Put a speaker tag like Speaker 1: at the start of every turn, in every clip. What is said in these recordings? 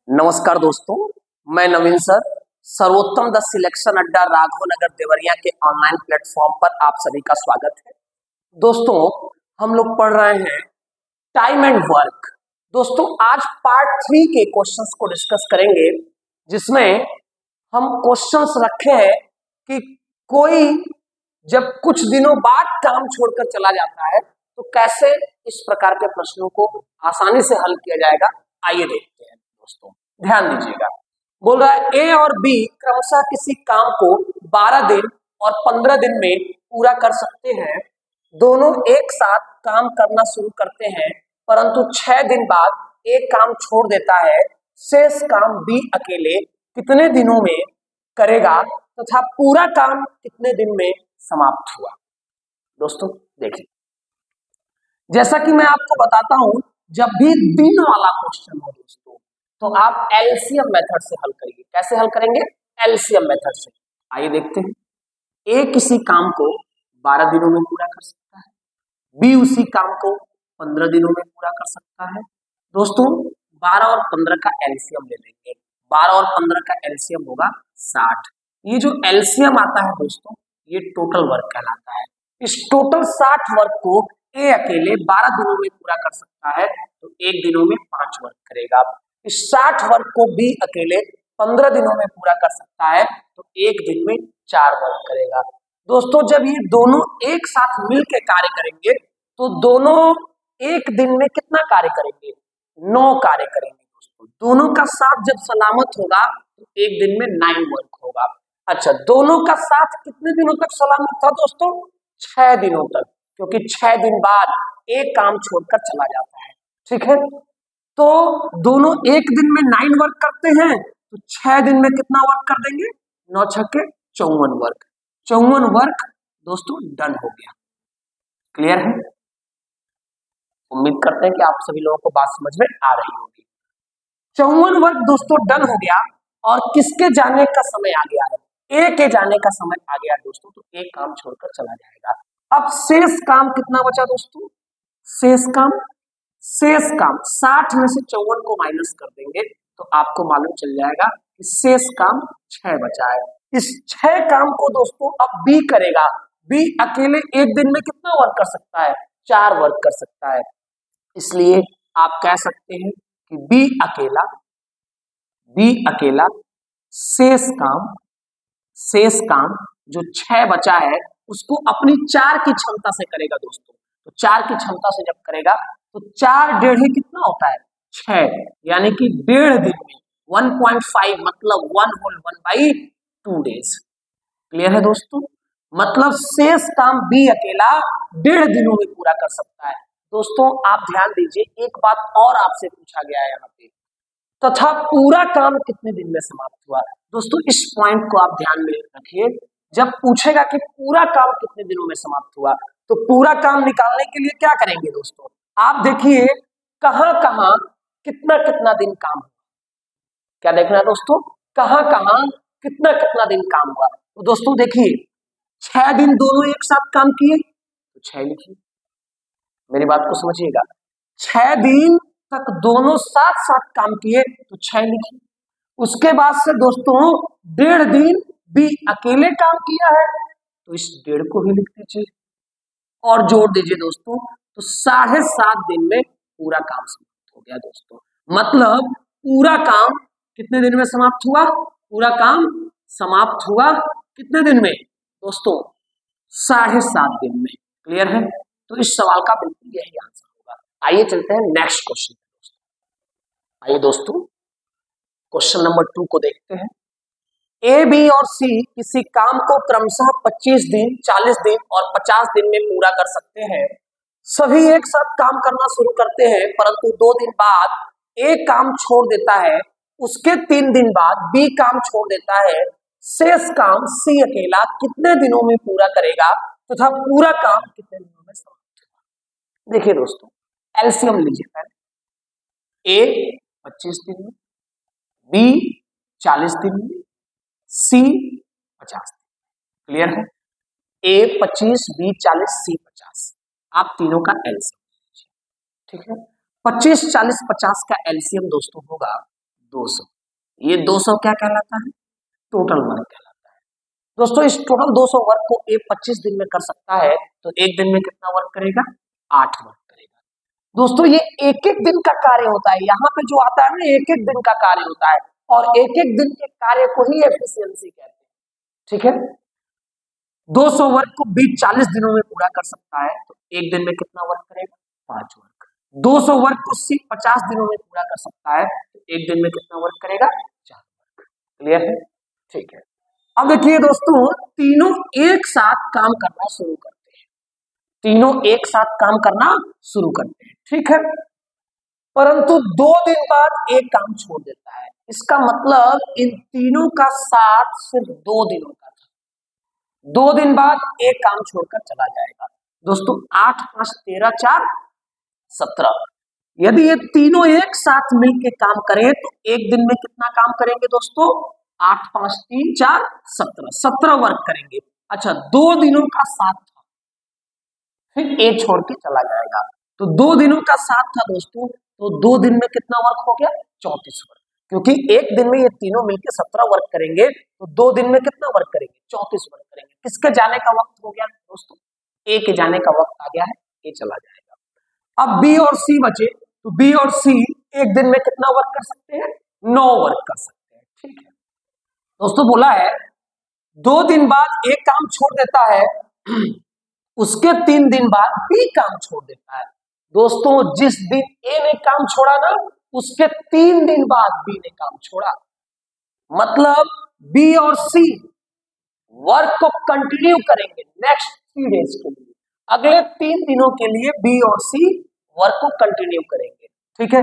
Speaker 1: नमस्कार दोस्तों, मैं नवीन सर सर्वोत्तम द सिलेक्शन अड्डा राघव नगर देवरिया के ऑनलाइन प्लेटफॉर्म पर आप सभी का स्वागत है। दोस्तों, हम लोग पढ़ रहे हैं टाइम एंड वर्क। दोस्तों, आज पार्ट 3 के क्वेश्चंस को डिस्कस करेंगे, जिसमें हम क्वेश्चंस रखे हैं कि कोई जब कुछ दिनों बाद काम छोड़कर चला जाता है तो कैसे इस प्रकार के प्रश्नों को आसानी से हल किया जाएगा। आइए देखते हैं। दोस्तों, ध्यान दीजिएगा। बोल रहा है ए और बी क्रमशः किसी काम को 12 दिन और 15 दिन में पूरा कर सकते हैं। दोनों एक साथ काम करना शुरू करते हैं, परंतु 6 दिन बाद एक काम छोड़ देता है। शेष काम बी अकेले कितने दिनों में करेगा तथा पूरा काम कितने दिन में समाप्त हुआ। दोस्तों देखिए, जैसा कि मैं आपको बताता हूं, जब भी दिन वाला क्वेश्चन हो दोस्तों, तो आप एलसीएम मेथड से हल करिए। कैसे हल करेंगे? एलसीएम मेथड से। आइए देखते हैं। ए किसी काम को 12 दिनों में पूरा कर सकता है, बी उसी काम को 15 दिनों में पूरा कर सकता है। दोस्तों, 12 और 15 का एलसीएम ले लेंगे। 12 और 15 का एलसीएम होगा 60। ये जो एलसीएम आता है दोस्तों, ये टोटल वर्क कहलाता है। इस टोटल 60 वर्क को ए अकेले 12 दिनों में पूरा कर सकता है, तो 1 दिनों में 5 वर्क करेगा। इस 60 वर्क को बी अकेले 15 दिनों में पूरा कर सकता है, तो 1 दिन में 4 वर्क करेगा। दोस्तों, जब ये दोनों एक साथ मिलकर कार्य करेंगे तो दोनों एक दिन में कितना कार्य करेंगे? 9 कार्य करेंगे। दोस्तों, दोनों का साथ जब सलामत होगा तो 1 दिन में 9 वर्क होगा। अच्छा, दोनों का साथ कितने दिनों तक सलामत था दोस्तों? 6 दिनों तक, क्योंकि 6 दिन बाद एक काम छोड़कर चला जाता है। ठीक है, तो दोनों एक दिन में 9 वर्क करते हैं, तो 6 दिन में कितना वर्क कर देंगे? 9 छक्के 54 वर्क। 54 वर्क दोस्तों डन हो गया। क्लियर है? उम्मीद करते हैं कि आप सभी लोगों को बात समझ में आ रही होगी। 54 वर्क दोस्तों डन हो गया, और किसके जाने का समय आ गया है? ए के जाने का समय आ गया दोस्तों, तो एक काम छोड़कर चला जाएगा। अब शेष काम कितना बचा दोस्तों? शेष काम 60 में से 54 को माइनस कर देंगे तो आपको मालूम चल जाएगा कि शेष काम 6 बचा है। इस 6 काम को दोस्तों अब बी करेगा। बी अकेले एक दिन में कितना वर्क कर सकता है? 4 वर्क कर सकता है। इसलिए आप कह सकते हैं कि बी अकेला शेष काम जो 6 बचा है उसको अपनी 4 की क्षमता से करेगा दोस्तों। तो 4 की क्षमता से जब करेगा तो 4 डेढ़े कितना होता है? 6, यानी कि 1.5 दिन में 1.5 मतलब 1/2 डेज। क्लियर है दोस्तों? मतलब शेष काम बी अकेला 1.5 दिनों में पूरा कर सकता है। दोस्तों, आप ध्यान दीजिए, एक बात और आपसे पूछा गया है यहाँ पे, तथा पूरा काम कितने दिन में समाप्त हुआ। दोस्तों, इस पॉइंट को आप ध्यान में रखिए। जब पूछेगा कि पूरा काम कितने दिनों में समाप्त हुआ, तो पूरा काम निकालने के लिए क्या करेंगे दोस्तों? आप देखिए कहां कहां कितना कितना दिन काम हुआ। क्या देखना है दोस्तों? कहां कहां कितना कितना दिन काम हुआ। तो दोस्तों देखिए, 6 दिन दोनों एक साथ काम किए तो 6 लिखिए। मेरी बात को समझिएगा, 6 दिन तक दोनों साथ साथ काम किए तो 6 लिखिए। उसके बाद से दोस्तों 1.5 दिन बी अकेले काम किया है, तो इस 1.5 को ही लिख दीजिए और जोड़ दीजिए दोस्तों, तो 7.5 दिन में पूरा काम समाप्त हो गया दोस्तों। मतलब पूरा काम कितने दिन में समाप्त हुआ? पूरा काम समाप्त हुआ कितने दिन में दोस्तों? 7.5 दिन में। क्लियर है? तो इस सवाल का बिल्कुल यही आंसर होगा। आइए चलते हैं नेक्स्ट क्वेश्चन। आइए दोस्तों, क्वेश्चन नंबर 2 को देखते हैं। ए, बी और सी किसी काम को क्रमशः 25 दिन, 40 दिन और 50 दिन में पूरा कर सकते हैं। सभी एक साथ काम करना शुरू करते हैं, परंतु 2 दिन बाद ए काम छोड़ देता है। उसके 3 दिन बाद बी काम छोड़ देता है। शेष काम सी अकेला कितने दिनों में पूरा करेगा तथा पूरा काम कितने दिनों में समाप्त होगा। देखिए दोस्तों, एलसीएम लीजिए पहले। ए 25 दिन में, बी 40 दिन में, सी 50 दिन। क्लियर है? ए 25, बी 40, सी 50। आप तीनों का एलसीएम लीजिए। ठीक है, 25, 40, 50 का एलसीएम दोस्तों होगा 200। ये 200 क्या कहलाता है? टोटल वर्क कहलाता है। दोस्तों इस टोटल 200 वर्क को ए 25 दिन में कर सकता है, तो एक दिन में कितना वर्क करेगा? 8 वर्क करेगा। दोस्तों ये एक एक दिन का कार्य होता है, यहाँ पे जो आता है ना एक एक दिन का कार्य होता है, और एक एक दिन के कार्य को ही एफिशिएंसी कहते हैं। ठीक है, 200 वर्क को बी 40 दिनों में पूरा कर सकता है, तो एक दिन में कितना वर्क करेगा? 5 वर्क। 200 वर्क को सी 50 दिनों में पूरा कर सकता है, तो एक दिन में कितना वर्क करेगा? 4 वर्क। क्लियर है? ठीक है। अब देखिए दोस्तों, तीनों एक साथ काम करना शुरू करते हैं, तीनों एक साथ काम करना शुरू करते हैं। ठीक है, परंतु 2 दिन बाद एक काम छोड़ देता है। इसका मतलब इन तीनों का साथ सिर्फ 2 दिनों का था, 2 दिन बाद एक काम छोड़कर चला जाएगा। दोस्तों 8 5 13 4 17, यदि ये तीनों एक साथ मिलकर काम करें तो एक दिन में कितना काम करेंगे दोस्तों? 8 5 3 4 17, 17 वर्क करेंगे। अच्छा, 2 दिनों का साथ था, फिर ए छोड़ के चला जाएगा, तो 2 दिनों का साथ था दोस्तों, तो 2 दिन में कितना वर्क हो गया? 34 वर्क। क्योंकि एक दिन में ये तीनों मिलकर 17 वर्क करेंगे, तो 2 दिन में कितना वर्क करेंगे? 34 वर्क करेंगे। किसके जाने का वक्त हो गया दोस्तों? ए के जाने का वक्त आ गया है, ए चला जाएगा। अब बी और सी बचे, तो बी और सी एक दिन में कितना वर्क कर सकते हैं? 9 वर्क कर सकते हैं। ठीक है दोस्तों, बोला है 2 दिन बाद एक काम छोड़ देता है, उसके 3 दिन बाद बी काम छोड़ देता है। दोस्तों जिस दिन ए ने काम छोड़ा ना, उसके 3 दिन बाद बी ने काम छोड़ा। मतलब बी और सी वर्क को कंटिन्यू करेंगे नेक्स्ट 3 डेज के लिए, अगले 3 दिनों के लिए बी और सी वर्क को कंटिन्यू करेंगे। ठीक है,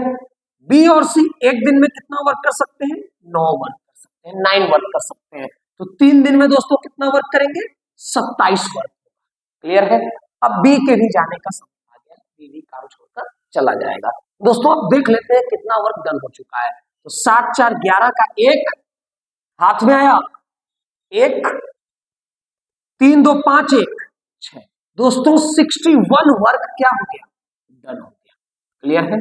Speaker 1: बी और सी एक दिन में कितना वर्क कर सकते हैं? 9 वर्क कर सकते हैं, 9 वर्क कर सकते हैं। तो 3 दिन में दोस्तों कितना वर्क करेंगे? 27 वर्क। क्लियर है? अब बी के भी जाने का समय आ गया, बी भी काम छोड़कर चला जाएगा। दोस्तों अब देख लेते हैं कितना वर्क डन हो चुका है। तो 7 4 11 का एक हाथ में आया, एक 3 2 5 1 6। दोस्तों 61 वर्क क्या हो गया? डन हो गया। क्लियर है?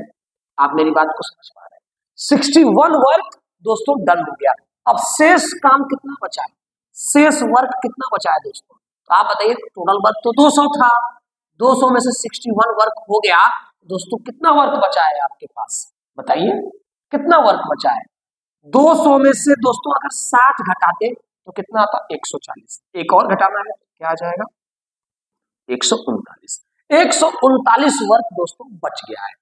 Speaker 1: आप मेरी बात को समझ पा रहे हैं? 61 वर्क दोस्तों डन हो गया। अब शेष काम कितना बचा है? शेष वर्क कितना बचा है दोस्तों? तो आप बताइए, टोटल वर्क तो 200 था, 200 में से 61 वर्क हो गया। दोस्तों कितना वर्क बचा है आपके पास? बताइए कितना वर्क बचा है? 200 में से दोस्तों अगर 60 घटाते तो कितना आता? 140। एक और घटाना है, क्या आ जाएगा? 139। 139 वर्क दोस्तों बच गया है।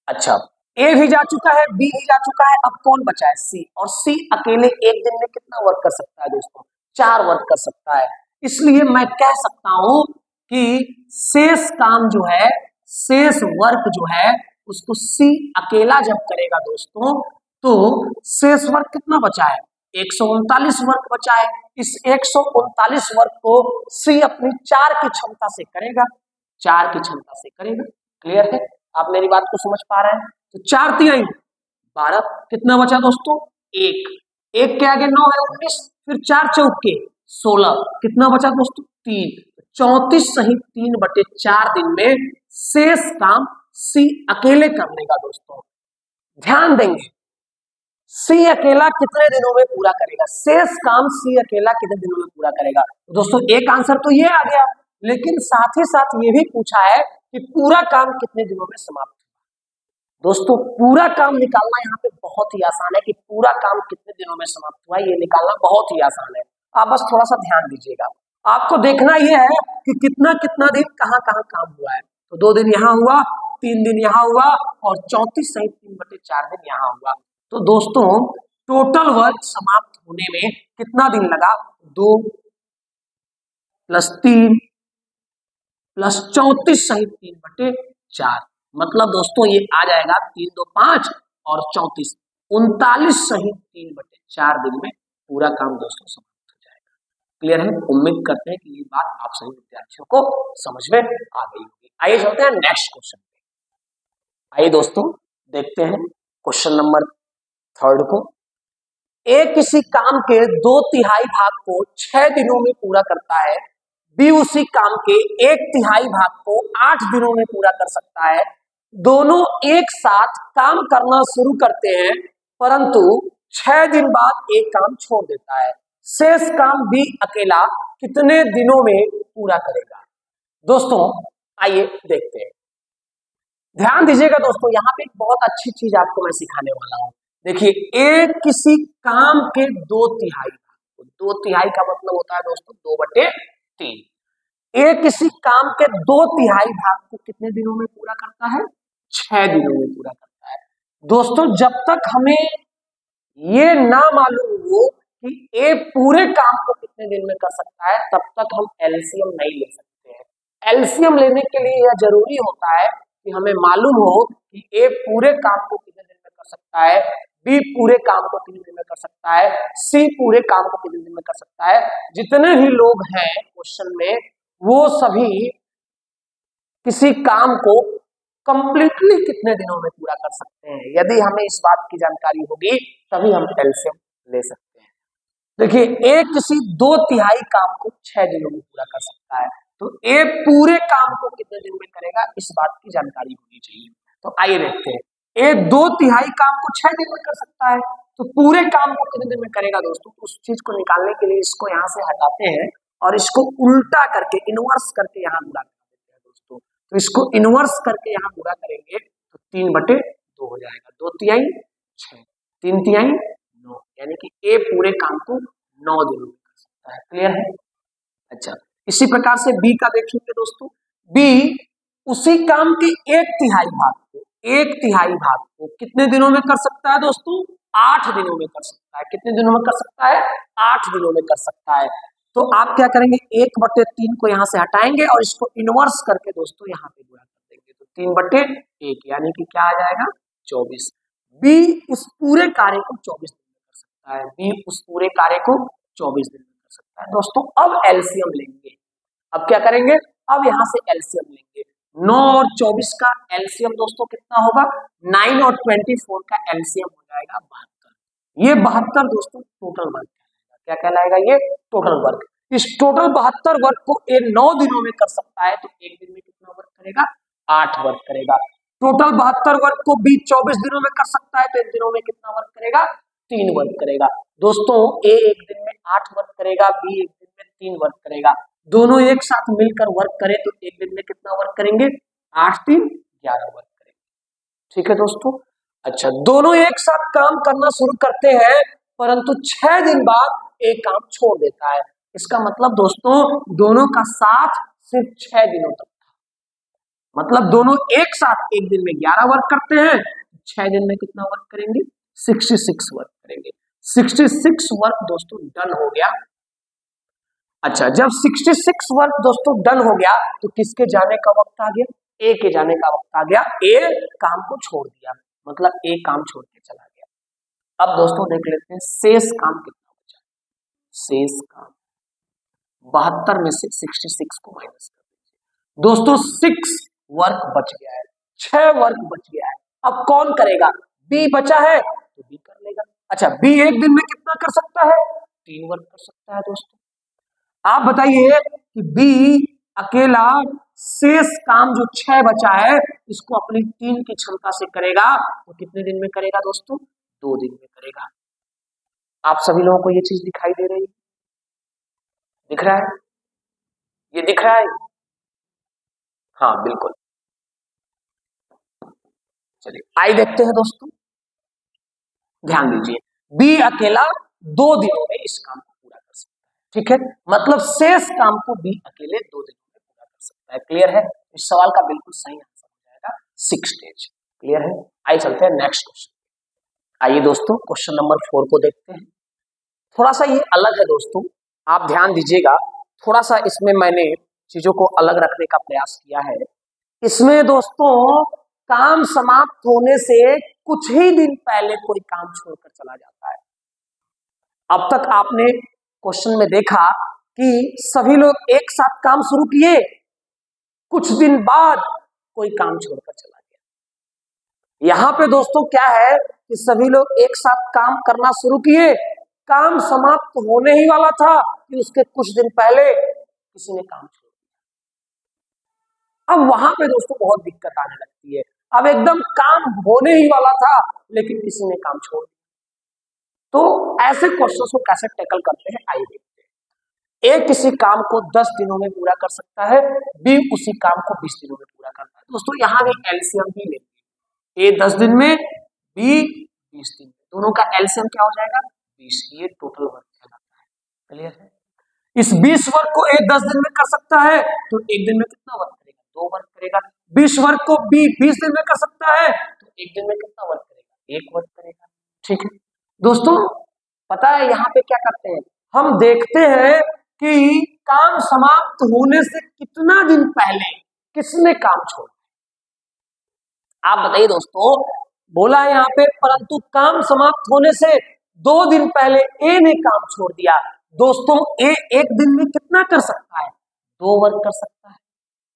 Speaker 1: अच्छा, ए भी जा चुका है, बी भी जा चुका है, अब कौन बचा है? सी। और सी अकेले एक दिन में कितना वर्क कर सकता है दोस्तों? 4 वर्क कर सकता है। इसलिए मैं कह सकता हूं कि शेष काम जो है, शेष वर्क जो है, उसको सी अकेला जब करेगा दोस्तों, तो शेष वर्क कितना बचा है? 139 वर्क बचा है। इस 139 वर्क को सी अपनी 4 की क्षमता से करेगा, 4 की क्षमता से करेगा। क्लियर है? आप मेरी बात को समझ पा रहे हैं? तो 4 तिहाई 12, कितना बचा दोस्तों? 1 के आगे 9 है 19, फिर 4 चौके 16, कितना बचा दोस्तों? 3। 34 सही 3/4 दिन में शेष काम सी अकेले कर लेगा। दोस्तों ध्यान देंगे, सी अकेला कितने दिनों में पूरा करेगा? शेष काम सी अकेला कितने दिनों में पूरा करेगा? तो दोस्तों एक आंसर तो ये आ गया, लेकिन साथ ही साथ ये भी पूछा है कि पूरा काम कितने दिनों में समाप्त होगा। दोस्तों पूरा काम निकालना यहाँ पे बहुत ही आसान है कि पूरा काम कितने दिनों में समाप्त हुआ, ये निकालना बहुत ही आसान है। आप बस थोड़ा सा ध्यान दीजिएगा। आपको देखना यह है कि कितना कितना दिन कहाँ कहाँ काम हुआ है। तो 2 दिन यहाँ हुआ, 3 दिन यहाँ हुआ, और 34 सहित 3/4 दिन यहाँ हुआ। तो दोस्तों टोटल वर्क समाप्त होने में कितना दिन लगा? 2 + 3 + 34 सहित 3/4। मतलब दोस्तों ये आ जाएगा 3 2 5 और 34 39 सहित 3/4 दिन में पूरा काम दोस्तों समाप्त हो जाएगा। क्लियर है? उम्मीद करते हैं कि ये बात आप सभी विद्यार्थियों को समझ में आ गई होगी। आइए चलते हैं नेक्स्ट क्वेश्चन पे। आइए दोस्तों देखते हैं क्वेश्चन नंबर 3 को। ए किसी काम के 2/3 भाग को 6 दिनों में पूरा करता है, बी उसी काम के 1/3 भाग को 8 दिनों में पूरा कर सकता है। दोनों एक साथ काम करना शुरू करते हैं, परंतु 6 दिन बाद एक काम छोड़ देता है। शेष काम बी अकेला कितने दिनों में पूरा करेगा? दोस्तों आइए देखते हैं। ध्यान दीजिएगा दोस्तों, यहाँ पे एक बहुत अच्छी चीज आपको मैं सिखाने वाला हूँ। देखिए, एक किसी काम के 2/3 भाग, 2/3 का मतलब होता है दोस्तों 2/3। एक किसी काम के 2/3 भाग को कितने दिनों में पूरा करता है? 6 दिनों में पूरा करता है। दोस्तों जब तक हमें ये ना मालूम हो कि ए पूरे काम को कितने दिन में कर सकता है, तब तक हम एलसीएम नहीं ले सकते हैं। एलसीएम लेने के लिए यह जरूरी होता है कि हमें मालूम हो कि ए पूरे काम को कितने दिन में कर सकता है, बी पूरे काम को कितने दिन में कर सकता है, सी पूरे काम को कितने दिन में कर सकता है। जितने भी लोग हैं क्वेश्चन में, वो सभी किसी काम को कंप्लीटली कितने दिनों में पूरा कर सकते हैं। यदि हमें इस बात की जानकारी होगी तभी हम एलसीएम ले सकते हैं। देखिए, ए किसी 2/3 काम को 6 दिनों में पूरा कर सकता है, तो ए पूरे काम को कितने दिन में करेगा, इस बात की जानकारी होनी चाहिए। तो आइए देखते हैं, ए 2/3 काम को 6 दिन में कर सकता है, तो पूरे काम को कितने दिन में करेगा? दोस्तों उस चीज को निकालने के लिए इसको यहाँ से हटाते हैं और इसको उल्टा करके इनवर्स करके यहाँ गुणा कर देते हैं दोस्तों। तो इसको इनवर्स करके यहाँ गुणा करेंगे तो 3/2 हो जाएगा। 2/3 6, 3/3 9, यानी कि ए पूरे काम को 9 दिनों में कर सकता है। क्लियर है? अच्छा, इसी प्रकार से बी का देखेंगे दोस्तों। बी उसी काम के 1/3 भाग को, 1/3 भाग को कितने दिनों में कर सकता है दोस्तों? 8 दिनों में कर सकता है। कितने दिनों में कर सकता है? 8 दिनों में कर सकता है। तो आप क्या करेंगे, 1/3 को यहाँ से हटाएंगे और इसको इनवर्स करके दोस्तों यहाँ पे गुणा कर देंगे, तो 3/1, यानी कि क्या आ जाएगा? 24। बी उस पूरे कार्य को 24 दिन में कर सकता है। बी उस पूरे कार्य को 24 दिन में कर सकता है। दोस्तों अब एलसीएम लेंगे। अब क्या करेंगे? अब यहाँ से एलसीएम लेंगे। 9 और 24 का एलसीएम दोस्तों कितना होगा? 9 और 24 का एलसीएम हो जाएगा 72। ये 72 दोस्तों टोटल वर्क कहलाएगा। क्या कहलाएगा? ये टोटल वर्क। इस टोटल 72 वर्क को ये 9 दिनों में कर सकता है, तो एक दिन में कितना वर्क करेगा? 8 वर्क करेगा। टोटल 72 वर्क को बी 24 दिनों में कर सकता है, तो एक दिनों में कितना वर्क करेगा? 3 वर्क करेगा। दोस्तों ए एक दिन में 8 वर्क करेगा, बी एक दिन में 3 वर्क करेगा। दोनों एक साथ मिलकर वर्क करें तो एक दिन में कितना वर्क करेंगे? 8 3 11 वर्क करेंगे। ठीक है दोस्तों? अच्छा, दोनों एक साथ काम करना शुरू करते हैं, परंतु 6 दिन बाद एक काम छोड़ देता है। इसका मतलब दोस्तों दोनों का साथ सिर्फ 6 दिनों तक था। मतलब दोनों एक साथ एक दिन में 11 वर्क करते हैं, 6 दिन में कितना वर्क करेंगे? 66 वर्क करेंगे। 66 वर्क दोस्तों डन हो गया। अच्छा, जब 66 वर्क दोस्तों डन हो गया तो किसके जाने का वक्त आ गया? ए के जाने का वक्त आ गया। ए काम को छोड़ दिया, मतलब ए काम छोड़ के चला गया। अब दोस्तों देख लेते हैं शेष काम कितना बचा। शेष काम 72 में से 66 को माइनस कर दीजिए दोस्तों। 6 वर्क बच गया है, 6 वर्क बच गया है। अब कौन करेगा? बी बचा है तो बी कर लेगा। अच्छा, बी एक दिन में कितना कर सकता है? 3 वर्क कर सकता है दोस्तों। आप बताइए कि बी अकेला शेष काम जो 6 बचा है इसको अपनी 3 की क्षमता से करेगा, तो कितने दिन में करेगा दोस्तों? 2 दिन में करेगा। आप सभी लोगों को ये चीज दिखाई दे रही है? दिख रहा है? ये दिख रहा है? हाँ बिल्कुल। चलिए आइए देखते हैं दोस्तों, ध्यान दीजिए। बी अकेला 2 दिनों में इस काम को पूरा कर सकता है। ठीक है, मतलब शेष काम को बी अकेले 2 दिनों में पूरा कर सकता है। क्लियर है? इस सवाल का बिल्कुल सही आंसर हो जाएगा 6 डेज। क्लियर है? आइए चलते हैं नेक्स्ट क्वेश्चन। आइए दोस्तों क्वेश्चन नंबर 4 को देखते हैं। थोड़ा सा ये अलग है दोस्तों, आप ध्यान दीजिएगा। थोड़ा सा इसमें मैंने चीजों को अलग रखने का प्रयास किया है। इसमें दोस्तों काम समाप्त होने से कुछ ही दिन पहले कोई काम छोड़कर चला जाता है। अब तक आपने क्वेश्चन में देखा कि सभी लोग एक साथ काम शुरू किए, कुछ दिन बाद कोई काम छोड़कर चला गया। यहां पे दोस्तों क्या है कि सभी लोग एक साथ काम करना शुरू किए, काम समाप्त होने ही वाला था कि उसके कुछ दिन पहले किसी ने काम छोड़ दिया। अब वहां पे दोस्तों बहुत दिक्कत आने लगती है। अब एकदम काम होने ही वाला था लेकिन किसी ने काम छोड़ दिया। तो ऐसे क्वेश्चन को कैसे टैकल करते हैं आइए देखते हैं। ए किसी काम को 10 दिनों में पूरा कर सकता है, बी उसी काम को 20 दिनों में पूरा करता है। दोस्तों यहाँ भी एलसीएम ही लेंगे, ए 10 दिन में, बी 20 दिन में, दोनों का एलसीएम क्या हो जाएगा 20, ये टोटल वर्क कहलाता है। क्लियर है? इस 20 वर्क को ए 10 दिन में कर सकता है तो एक दिन में कितना वर्क करेगा, 2 वर्क करेगा। 20 वर्क को बी 20 दिन में कर सकता है तो एक दिन में कितना वर्क करेगा, 1 वर्क करेगा। ठीक है दोस्तों, पता है यहाँ पे क्या करते हैं, हम देखते हैं कि काम समाप्त होने से कितना दिन पहले किसने काम छोड़ा। आप बताइए दोस्तों, बोला है यहाँ पे परंतु काम समाप्त होने से 2 दिन पहले ए ने काम छोड़ दिया। दोस्तों ए एक दिन में कितना कर सकता है, 2 वर्क कर सकता है।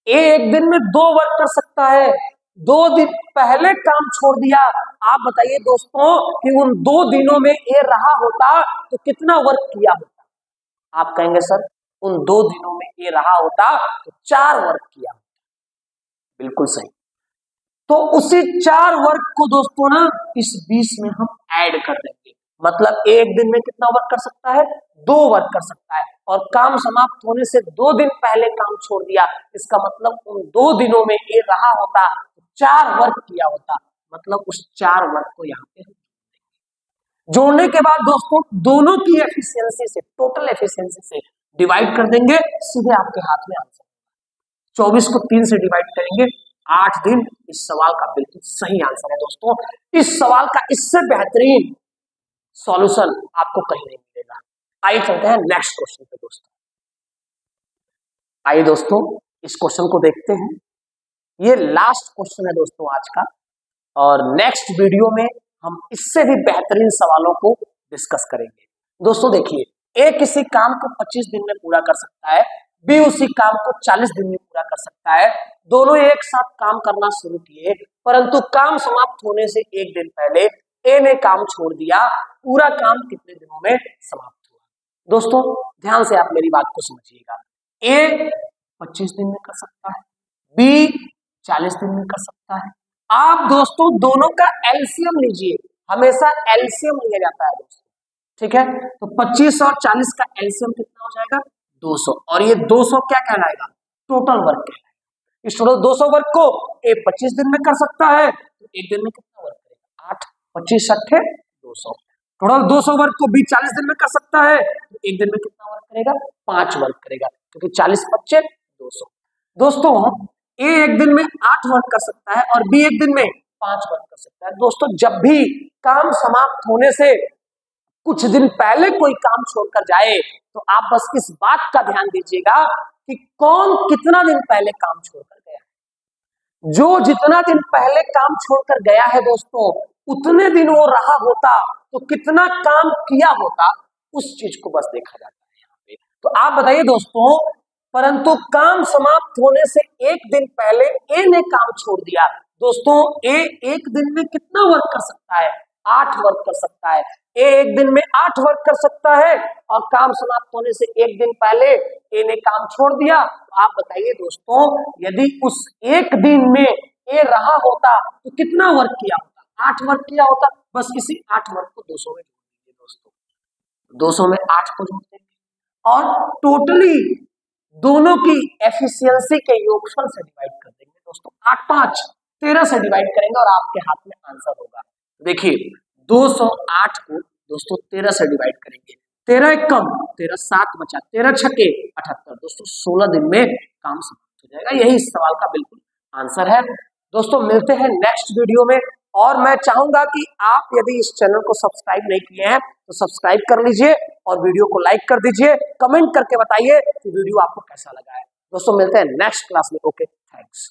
Speaker 1: ए एक दिन में 2 वर्क कर सकता है, 2 दिन पहले काम छोड़ दिया। आप बताइए दोस्तों कि उन 2 दिनों में ए रहा होता तो कितना वर्क किया होता। आप कहेंगे सर उन 2 दिनों में ए रहा होता तो 4 वर्क किया होता। बिल्कुल सही। तो उसी 4 वर्क को दोस्तों ना इस 20 में हम ऐड कर देंगे, मतलब एक दिन में कितना वर्क कर सकता है, 2 वर्क कर सकता है। और काम समाप्त होने से 2 दिन पहले काम छोड़ दिया, इसका मतलब उन 2 दिनों में ये रहा होता 4 वर्क किया होता, मतलब उस 4 वर्क को यहाँ पे जोड़ने के बाद दोस्तों दोनों की एफिशिएंसी से, टोटल एफिशिएंसी से डिवाइड कर देंगे, सीधे आपके हाथ में आंसर। 24 को 3 से डिवाइड करेंगे, 8 दिन। इस सवाल का बिल्कुल सही आंसर है दोस्तों। इस सवाल का इससे बेहतरीन सॉल्यूशन आपको कहीं नहीं मिलेगा। आइए चलते हैं नेक्स्ट क्वेश्चन पे दोस्तों। आइए दोस्तों इस क्वेश्चन को देखते हैं, ये लास्ट क्वेश्चन है दोस्तों आज का, और नेक्स्ट वीडियो में हम इससे भी बेहतरीन सवालों को डिस्कस करेंगे। दोस्तों देखिए, ए किसी काम को 25 दिन में पूरा कर सकता है, बी उसी काम को 40 दिन में पूरा कर सकता है। दोनों एक साथ काम करना शुरू किए, परंतु काम समाप्त होने से एक दिन पहले ए ने काम छोड़ दिया। पूरा काम कितने दिनों में समाप्त हुआ? दोस्तों ध्यान से आप मेरी बात को समझिएगा। ए 25 दिन में कर सकता है, बी 40 दिन में कर सकता है। आप दोस्तों दोनों का एलसीएम लीजिए, हमेशा एलसीएम लिया जाता है दोस्तों। ठीक है, तो 25 और 40 का एलसीएम कितना हो जाएगा, 200, और ये 200 क्या कहलाएगा, टोटल वर्क कहलाएगा। इस टोटल 200 वर्क को ए 25 दिन में कर सकता है तो एक दिन में कितना वर्क करेगा, 8, 25 6 200। टोटल 200 वर्क को बी 40 दिन में कर सकता है तो एक दिन में कितना वर्क करेगा, 5 वर्क करेगा, क्योंकि 40 25 200। दोस्तों ए एक दिन में 8 वर्क कर सकता है और बी एक दिन में 5 वर्क कर सकता है। दोस्तों जब भी काम समाप्त होने से कुछ दिन पहले कोई काम छोड़कर जाए तो आप बस इस बात का ध्यान दीजिएगा कि कौन कितना दिन पहले काम छोड़कर गया है। जो जितना दिन पहले काम छोड़कर गया है दोस्तों, उतने दिन वो रहा होता तो कितना काम किया होता, उस चीज को बस देखा जाता है यहाँ पे। तो आप बताइए दोस्तों, परंतु काम समाप्त होने से एक दिन पहले ए ने काम छोड़ दिया। दोस्तों ए एक दिन में कितना वर्क कर सकता है, 8 वर्क कर सकता है। ए एक दिन में 8 वर्क कर सकता है और काम समाप्त होने से एक दिन पहले ए ने काम छोड़ दिया। तो आप बताइए दोस्तों, यदि उस एक दिन में ए रहा होता तो कितना वर्क किया होता, 8 वर्क किया होता। बस इसी 8 वर्क को 200 में जोड़ दीजिए दोस्तों, 200 में 8 को जोड़ देंगे और टोटली दोनों की एफिशिएंसी के योगफल से डिवाइड कर देंगे दोस्तों। 8 5 13 से डिवाइड करेंगे और आपके हाथ में आंसर होगा। देखिए 208 को दोस्तों 13 से डिवाइड करेंगे, 13 एक कम, 13 7 बचा, 13 छके 78। दोस्तों 16 दिन में काम समाप्त हो जाएगा। यही इस सवाल का बिल्कुल आंसर है। दोस्तों मिलते हैं नेक्स्ट वीडियो में, और मैं चाहूंगा कि आप यदि इस चैनल को सब्सक्राइब नहीं किए हैं तो सब्सक्राइब कर लीजिए और वीडियो को लाइक कर दीजिए। कमेंट करके बताइए कि वीडियो आपको कैसा लगा है। दोस्तों मिलते हैं नेक्स्ट क्लास में। Okay, thanks.